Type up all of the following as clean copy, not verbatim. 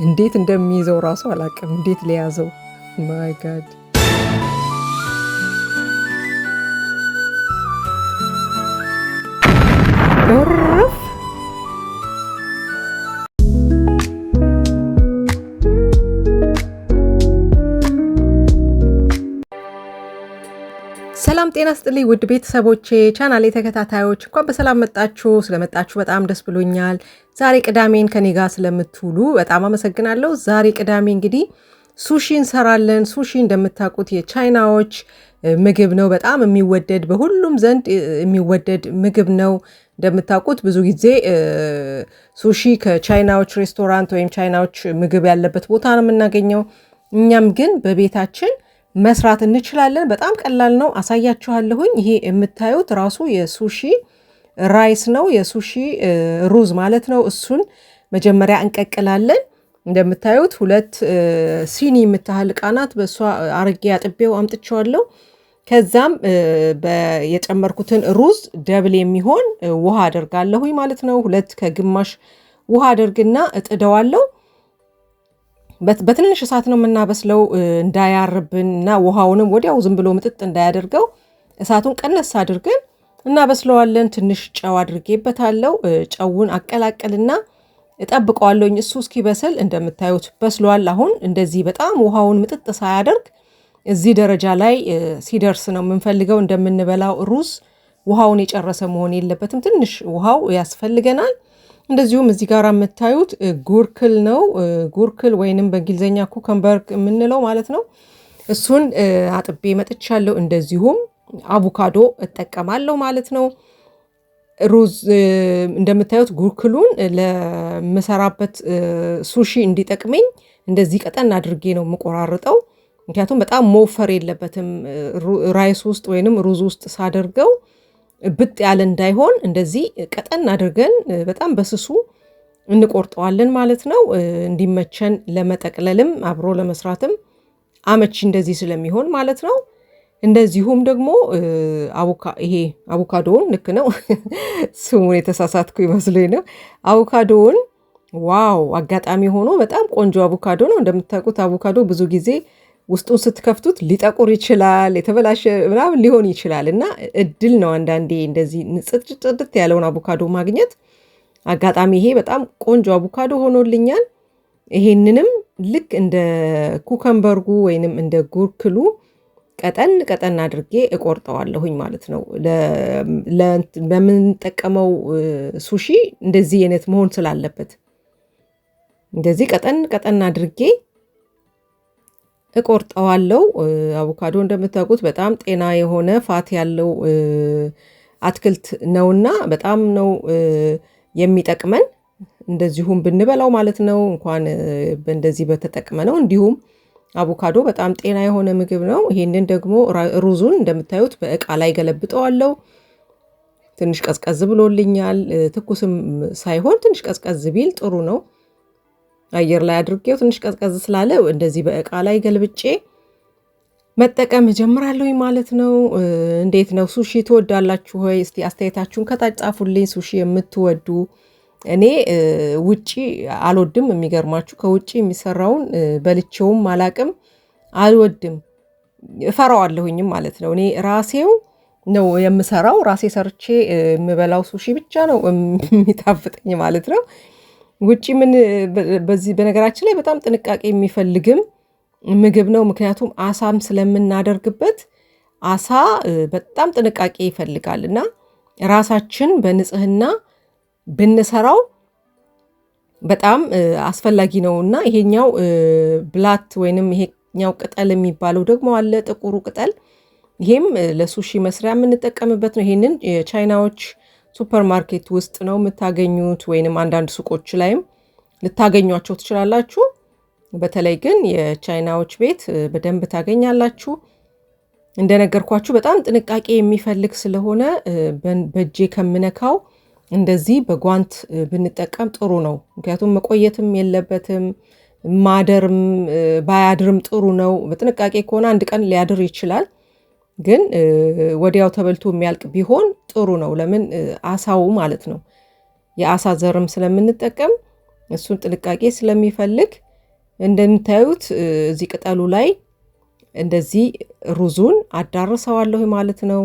እንዴት እንደሚይዘው ራሱ አላውቅም። እንዴት ሊያዘው ማይ ጋድ። እረፍ። ሰላም ጤና ስጥልኝ ውድ ቤተሰቦቼ፣ ቻናሌ ተከታታዮች እንኳን በሰላም መጣችሁ። ስለመጣችሁ በጣም ደስ ብሎኛል። ዛሬ ቅዳሜን ከኔ ጋር ስለምትውሉ በጣም አመሰግናለሁ። ዛሬ ቅዳሜ እንግዲህ ሱሺ እንሰራለን። ሱሺ እንደምታውቁት የቻይናዎች ምግብ ነው። በጣም የሚወደድ በሁሉም ዘንድ የሚወደድ ምግብ ነው። እንደምታውቁት ብዙ ጊዜ ሱሺ ከቻይናዎች ሬስቶራንት ወይም ቻይናዎች ምግብ ያለበት ቦታ ነው የምናገኘው። እኛም ግን በቤታችን መስራት እንችላለን። በጣም ቀላል ነው። አሳያችኋለሁኝ። ይሄ የምታዩት ራሱ የሱሺ ራይስ ነው፣ የሱሺ ሩዝ ማለት ነው። እሱን መጀመሪያ እንቀቅላለን። እንደምታዩት 2 ሲኒ የምታህል ዕቃ ናት። በእሷ አርጌ አጥቤው አምጥቼዋለሁ። ከዛም የጨመርኩትን ሩዝ ደብል የሚሆን ውሃ አደርጋለሁኝ ማለት ነው። 2 ከግማሽ ውሃ አደርግና እጥደዋለሁ። በትንሽ እሳት ነው የምናበስለው እንዳያርብን እና ውሃውንም ወዲያው ዝም ብሎ ምጥጥ እንዳያደርገው እሳቱን ቀነስ አድርገን እናበስለዋለን። ትንሽ ጨው አድርጌበታለሁ። ጨውን አቀላቀልና እጠብቀዋለሁኝ እሱ እስኪበስል። እንደምታዩት በስሏል። አሁን እንደዚህ በጣም ውሃውን ምጥጥ ሳያደርግ እዚህ ደረጃ ላይ ሲደርስ ነው የምንፈልገው። እንደምንበላው ሩዝ ውሃውን የጨረሰ መሆን የለበትም። ትንሽ ውሃው ያስፈልገናል። እንደዚሁም እዚህ ጋር የምታዩት ጉርክል ነው። ጉርክል ወይንም በእንግሊዝኛ ኩከምበርግ የምንለው ማለት ነው። እሱን አጥቤ መጥቻለሁ። እንደዚሁም አቮካዶ እጠቀማለሁ ማለት ነው። ሩዝ እንደምታዩት ጉርክሉን ለምሰራበት ሱሺ እንዲጠቅመኝ እንደዚህ ቀጠን አድርጌ ነው የምቆራርጠው። ምክንያቱም በጣም መወፈር የለበትም ራይስ ውስጥ ወይንም ሩዝ ውስጥ ሳደርገው ብጥ ያለ እንዳይሆን እንደዚህ ቀጠን አድርገን በጣም በስሱ እንቆርጠዋለን ማለት ነው። እንዲመቸን ለመጠቅለልም አብሮ ለመስራትም አመቺ እንደዚህ ስለሚሆን ማለት ነው። እንደዚሁም ደግሞ ይሄ አቮካዶውን ልክ ነው ስሙን የተሳሳትኩ ይመስለኝ ነው። አቮካዶውን ዋው አጋጣሚ ሆኖ በጣም ቆንጆ አቮካዶ ነው። እንደምታውቁት አቮካዶ ብዙ ጊዜ ውስጡን ስትከፍቱት ሊጠቁር ይችላል፣ የተበላሸ ምናምን ሊሆን ይችላል እና እድል ነው አንዳንዴ እንደዚህ ጽድት ያለውን አቮካዶ ማግኘት። አጋጣሚ ይሄ በጣም ቆንጆ አቮካዶ ሆኖልኛል። ይሄንንም ልክ እንደ ኩከምበርጉ ወይንም እንደ ጉርክሉ ቀጠን ቀጠን አድርጌ እቆርጠዋለሁኝ ማለት ነው። በምንጠቀመው ሱሺ እንደዚህ አይነት መሆን ስላለበት እንደዚህ ቀጠን ቀጠን አድርጌ እቆርጠዋለሁ። አቮካዶ እንደምታውቁት በጣም ጤና የሆነ ፋት ያለው አትክልት ነውና በጣም ነው የሚጠቅመን። እንደዚሁም ብንበላው ማለት ነው እንኳን እንደዚህ በተጠቅመነው። እንዲሁም አቮካዶ በጣም ጤና የሆነ ምግብ ነው። ይሄንን ደግሞ ሩዙን እንደምታዩት በእቃ ላይ ገለብጠዋለሁ። ትንሽ ቀዝቀዝ ብሎልኛል። ትኩስም ሳይሆን ትንሽ ቀዝቀዝ ቢል ጥሩ ነው። አየር ላይ አድርጌው ትንሽ ቀዝቀዝ ስላለ እንደዚህ በእቃ ላይ ገልብጬ መጠቀም እጀምራለሁኝ ማለት ነው። እንዴት ነው ሱሺ ትወዳላችሁ ሆይ? እስቲ አስተያየታችሁን ከታች ጻፉልኝ። ሱሺ የምትወዱ እኔ ውጪ አልወድም። የሚገርማችሁ ከውጪ የሚሰራውን በልቼውም አላቅም፣ አልወድም፣ እፈራዋለሁኝም ማለት ነው። እኔ ራሴው ነው የምሰራው፣ ራሴ ሰርቼ የምበላው ሱሺ ብቻ ነው የሚጣፍጠኝ ማለት ነው። ውጪ በዚህ በነገራችን ላይ በጣም ጥንቃቄ የሚፈልግም ምግብ ነው። ምክንያቱም አሳም ስለምናደርግበት አሳ በጣም ጥንቃቄ ይፈልጋል እና ራሳችን በንጽህና ብንሰራው በጣም አስፈላጊ ነው እና ይሄኛው ብላት ወይንም ይሄኛው ቅጠል የሚባለው ደግሞ አለ፣ ጥቁሩ ቅጠል። ይሄም ለሱሺ መስሪያ የምንጠቀምበት ነው። ይሄንን የቻይናዎች ሱፐር ማርኬት ውስጥ ነው የምታገኙት፣ ወይንም አንዳንድ ሱቆች ላይም ልታገኟቸው ትችላላችሁ። በተለይ ግን የቻይናዎች ቤት በደንብ ታገኛላችሁ። እንደነገርኳችሁ በጣም ጥንቃቄ የሚፈልግ ስለሆነ በእጄ ከምነካው እንደዚህ በጓንት ብንጠቀም ጥሩ ነው። ምክንያቱም መቆየትም የለበትም፣ ማደርም ባያድርም ጥሩ ነው። በጥንቃቄ ከሆነ አንድ ቀን ሊያድር ይችላል። ግን ወዲያው ተበልቶ የሚያልቅ ቢሆን ጥሩ ነው። ለምን አሳው ማለት ነው የአሳ ዘርም ስለምንጠቀም እሱን ጥንቃቄ ስለሚፈልግ እንደምታዩት እዚህ ቅጠሉ ላይ እንደዚህ ሩዙን አዳርሰዋለሁ ማለት ነው።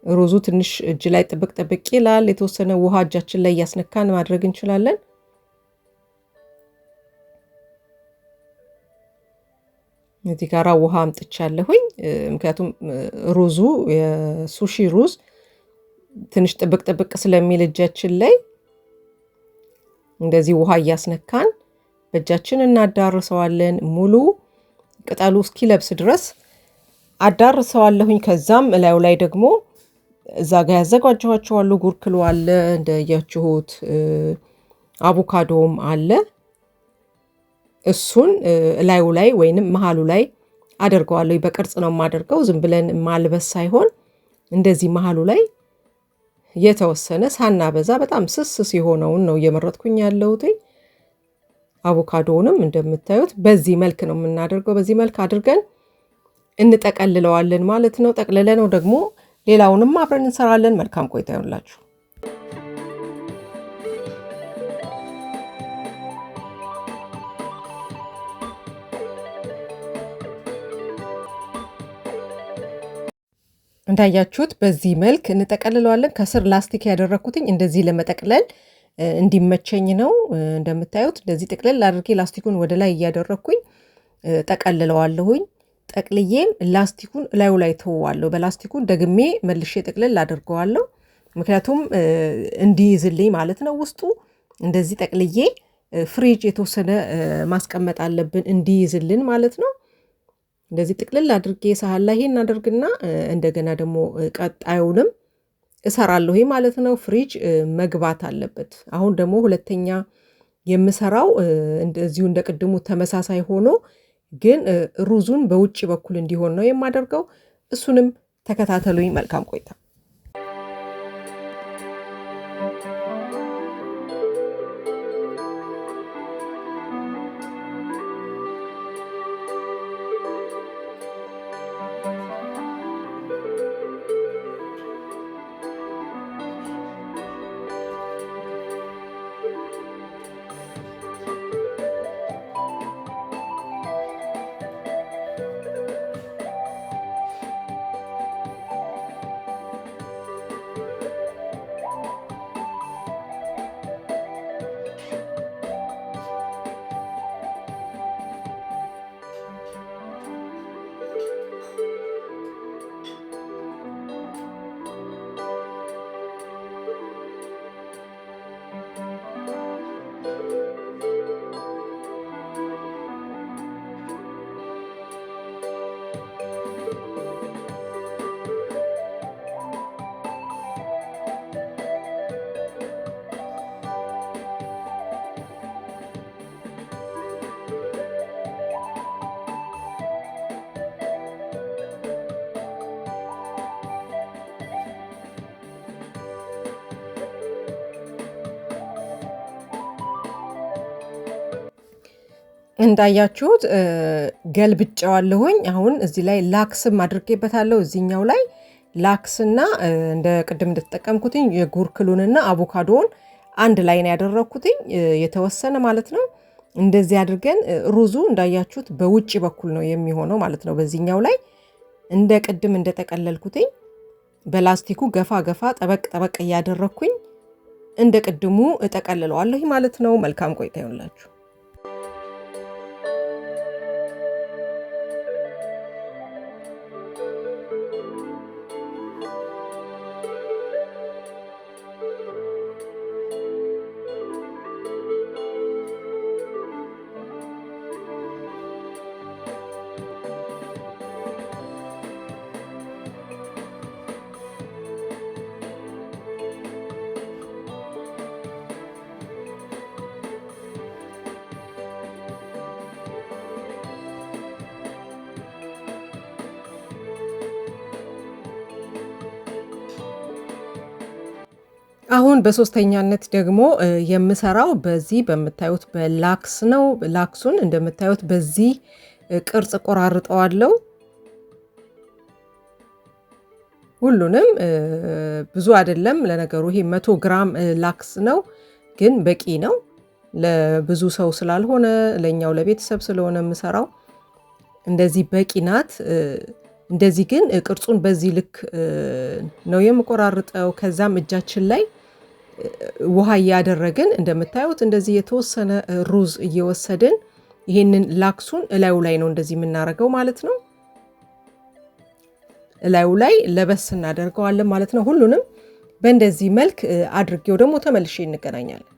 ሩዙ ትንሽ እጅ ላይ ጥብቅ ጥብቅ ይላል። የተወሰነ ውሃ እጃችን ላይ እያስነካን ማድረግ እንችላለን። እዚህ ጋራ ውሃ አምጥቻለሁኝ ምክንያቱም ሩዙ የሱሺ ሩዝ ትንሽ ጥብቅ ጥብቅ ስለሚል እጃችን ላይ እንደዚህ ውሃ እያስነካን በእጃችን እናዳርሰዋለን። ሙሉ ቅጠሉ እስኪለብስ ድረስ አዳርሰዋለሁኝ። ከዛም እላዩ ላይ ደግሞ እዛ ጋር ያዘጋጀኋቸው አሉ። ጉርክሎ አለ እንደያችሁት፣ አቮካዶም አለ። እሱን እላዩ ላይ ወይንም መሃሉ ላይ አደርገዋለሁ። በቅርጽ ነው የማደርገው፣ ዝም ብለን ማልበስ ሳይሆን እንደዚህ መሃሉ ላይ የተወሰነ ሳናበዛ በጣም ስስ ሲሆነውን ነው እየመረጥኩኝ ያለሁት። አቮካዶውንም እንደምታዩት በዚህ መልክ ነው የምናደርገው። በዚህ መልክ አድርገን እንጠቀልለዋለን ማለት ነው። ጠቅልለነው ደግሞ ሌላውንም አብረን እንሰራለን። መልካም ቆይታ ይሁንላችሁ። እንዳያችሁት በዚህ መልክ እንጠቀልለዋለን። ከስር ላስቲክ ያደረኩትኝ እንደዚህ ለመጠቅለል እንዲመቸኝ ነው። እንደምታዩት እንደዚህ ጥቅልል አድርጌ ላስቲኩን ወደ ላይ እያደረኩኝ ጠቀልለዋለሁኝ። ጠቅልዬም ላስቲኩን ላዩ ላይ ተወዋለሁ። በላስቲኩን ደግሜ መልሼ ጥቅልል አድርገዋለሁ። ምክንያቱም እንዲይዝልኝ ማለት ነው። ውስጡ እንደዚህ ጠቅልዬ ፍሪጅ የተወሰነ ማስቀመጥ አለብን እንዲይዝልን ማለት ነው። እንደዚህ ጥቅልል አድርጌ ሳህን ላይ ይሄን አድርግና እንደገና ደግሞ ቀጣዩንም እሰራለሁ ማለት ነው። ፍሪጅ መግባት አለበት። አሁን ደግሞ ሁለተኛ የምሰራው እንደዚሁ እንደቅድሙ ተመሳሳይ ሆኖ ግን ሩዙን በውጭ በኩል እንዲሆን ነው የማደርገው። እሱንም ተከታተሉኝ። መልካም ቆይታ። እንዳያችሁት ገልብጫዋለሁኝ። አሁን እዚህ ላይ ላክስም አድርጌበታለሁ። እዚህኛው ላይ ላክስና እንደ ቅድም እንደተጠቀምኩትኝ የጉርክሉንና አቮካዶን አንድ ላይ ነው ያደረኩትኝ የተወሰነ ማለት ነው። እንደዚህ አድርገን ሩዙ እንዳያችሁት በውጭ በኩል ነው የሚሆነው ማለት ነው። በዚህኛው ላይ እንደ ቅድም እንደተቀለልኩትኝ በላስቲኩ ገፋ ገፋ ጠበቅ ጠበቅ እያደረኩኝ እንደ ቅድሙ እጠቀልለዋለሁ ማለት ነው። መልካም ቆይታ ይሁንላችሁ። አሁን በሶስተኛነት ደግሞ የምሰራው በዚህ በምታዩት በላክስ ነው። ላክሱን እንደምታዩት በዚህ ቅርጽ ቆራርጠዋለሁ። ሁሉንም ብዙ አይደለም ለነገሩ ይሄ 100 ግራም ላክስ ነው፣ ግን በቂ ነው። ለብዙ ሰው ስላልሆነ ለኛው ለቤተሰብ ስለሆነ የምሰራው እንደዚህ በቂ ናት። እንደዚህ ግን ቅርጹን በዚህ ልክ ነው የምቆራርጠው። ከዛም እጃችን ላይ ውሃ እያደረግን እንደምታዩት እንደዚህ የተወሰነ ሩዝ እየወሰድን ይሄንን ላክሱን እላዩ ላይ ነው እንደዚህ የምናደርገው ማለት ነው። እላዩ ላይ ለበስ እናደርገዋለን ማለት ነው። ሁሉንም በእንደዚህ መልክ አድርጌው ደግሞ ተመልሼ እንገናኛለን።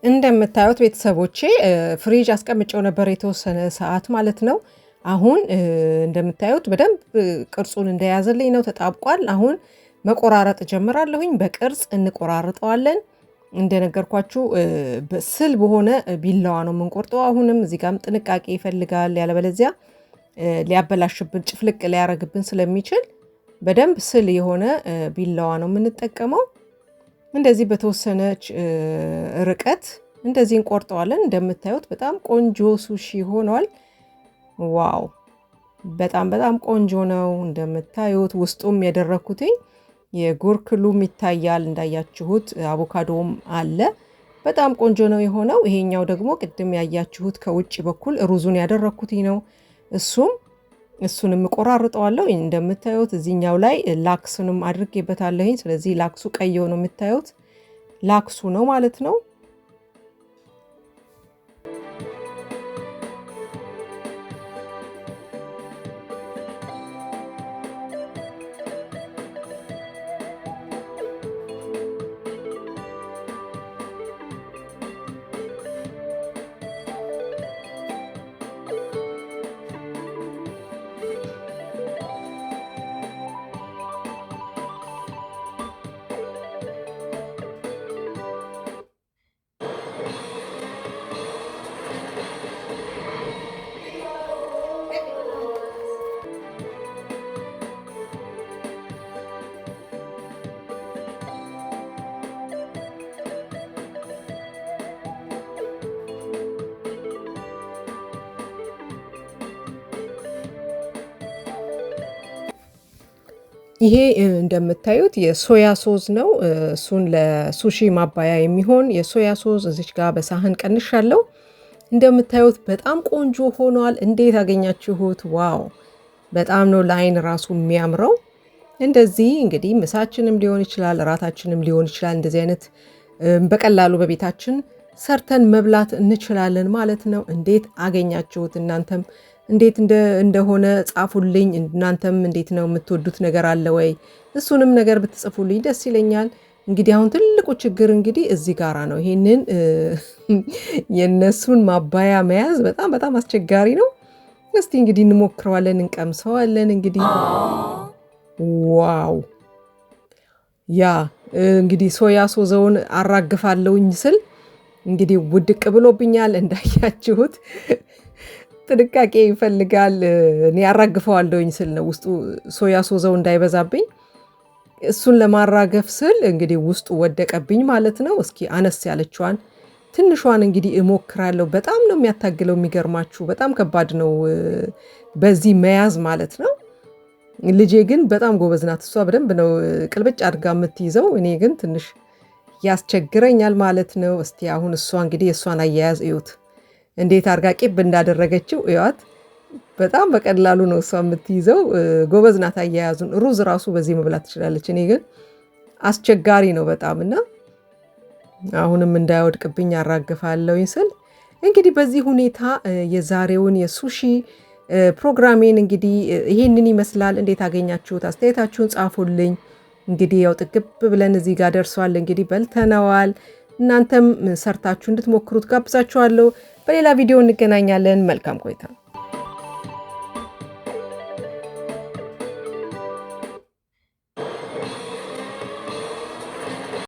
እንደምታዩት ቤተሰቦቼ ፍሪጅ አስቀምጬው ነበር የተወሰነ ሰዓት ማለት ነው። አሁን እንደምታዩት በደንብ ቅርጹን እንደያዘልኝ ነው፣ ተጣብቋል። አሁን መቆራረጥ ጀምራለሁኝ። በቅርጽ እንቆራርጠዋለን። እንደነገርኳችሁ ስል በሆነ ቢላዋ ነው የምንቆርጠው። አሁንም እዚህ ጋርም ጥንቃቄ ይፈልጋል፣ ያለበለዚያ ሊያበላሽብን ጭፍልቅ ሊያረግብን ስለሚችል በደንብ ስል የሆነ ቢላዋ ነው የምንጠቀመው። እንደዚህ በተወሰነች ርቀት እንደዚህ እንቆርጠዋለን። እንደምታዩት በጣም ቆንጆ ሱሺ ሆኗል። ዋው በጣም በጣም ቆንጆ ነው። እንደምታዩት ውስጡም ያደረኩትኝ የጉርክሉም ይታያል፣ እንዳያችሁት አቮካዶም አለ። በጣም ቆንጆ ነው የሆነው። ይሄኛው ደግሞ ቅድም ያያችሁት ከውጭ በኩል ሩዙን ያደረኩትኝ ነው። እሱንም እቆራርጠዋለሁ። እንደምታዩት እዚህኛው ላይ ላክስንም አድርጌበታለሁኝ። ስለዚህ ላክሱ ቀይ ነው የምታዩት፣ ላክሱ ነው ማለት ነው። ይሄ እንደምታዩት የሶያ ሶስ ነው። እሱን ለሱሺ ማባያ የሚሆን የሶያ ሶስ እዚች ጋር በሳህን ቀንሻለሁ። እንደምታዩት በጣም ቆንጆ ሆኗል። እንዴት አገኛችሁት? ዋው! በጣም ነው ለአይን ራሱ የሚያምረው። እንደዚህ እንግዲህ ምሳችንም ሊሆን ይችላል፣ እራታችንም ሊሆን ይችላል። እንደዚህ አይነት በቀላሉ በቤታችን ሰርተን መብላት እንችላለን ማለት ነው። እንዴት አገኛችሁት? እናንተም እንዴት እንደሆነ ጻፉልኝ። እናንተም እንዴት ነው የምትወዱት ነገር አለ ወይ? እሱንም ነገር ብትጽፉልኝ ደስ ይለኛል። እንግዲህ አሁን ትልቁ ችግር እንግዲህ እዚህ ጋራ ነው። ይሄንን የነሱን ማባያ መያዝ በጣም በጣም አስቸጋሪ ነው። እስቲ እንግዲህ እንሞክረዋለን፣ እንቀምሰዋለን። እንግዲህ ዋው! ያ እንግዲህ ሶያ ሶዘውን አራግፋለሁኝ ስል እንግዲህ ውድቅ ብሎብኛል እንዳያችሁት። ጥንቃቄ ይፈልጋል። እኔ አራግፈዋለሁኝ ስል ነው ውስጡ ሶያ ሶዘው እንዳይበዛብኝ። እሱን ለማራገፍ ስል እንግዲህ ውስጡ ወደቀብኝ ማለት ነው። እስኪ አነስ ያለችዋን ትንሿን እንግዲህ እሞክራለሁ። በጣም ነው የሚያታግለው። የሚገርማችሁ በጣም ከባድ ነው በዚህ መያዝ ማለት ነው። ልጄ ግን በጣም ጎበዝ ናት። እሷ በደንብ ነው ቅልብጭ አድርጋ የምትይዘው። እኔ ግን ትንሽ ያስቸግረኛል ማለት ነው። እስቲ አሁን እሷ እንግዲህ የእሷን አያያዝ እዩት፣ እንዴት አድርጋ ቂብ እንዳደረገችው እዩት። በጣም በቀላሉ ነው እሷ የምትይዘው። ጎበዝ ናት አያያዙን። ሩዝ ራሱ በዚህ መብላት ትችላለች። እኔ ግን አስቸጋሪ ነው በጣም እና አሁንም እንዳይወድቅብኝ አራግፋለሁኝ ስል እንግዲህ በዚህ ሁኔታ የዛሬውን የሱሺ ፕሮግራሜን እንግዲህ ይሄንን ይመስላል። እንዴት አገኛችሁት? አስተያየታችሁን ጻፉልኝ። እንግዲህ ያው ጥግብ ብለን እዚህ ጋር ደርሷል። እንግዲህ በልተነዋል። እናንተም ሰርታችሁ እንድትሞክሩት ጋብዛችኋለሁ። በሌላ ቪዲዮ እንገናኛለን። መልካም ቆይታ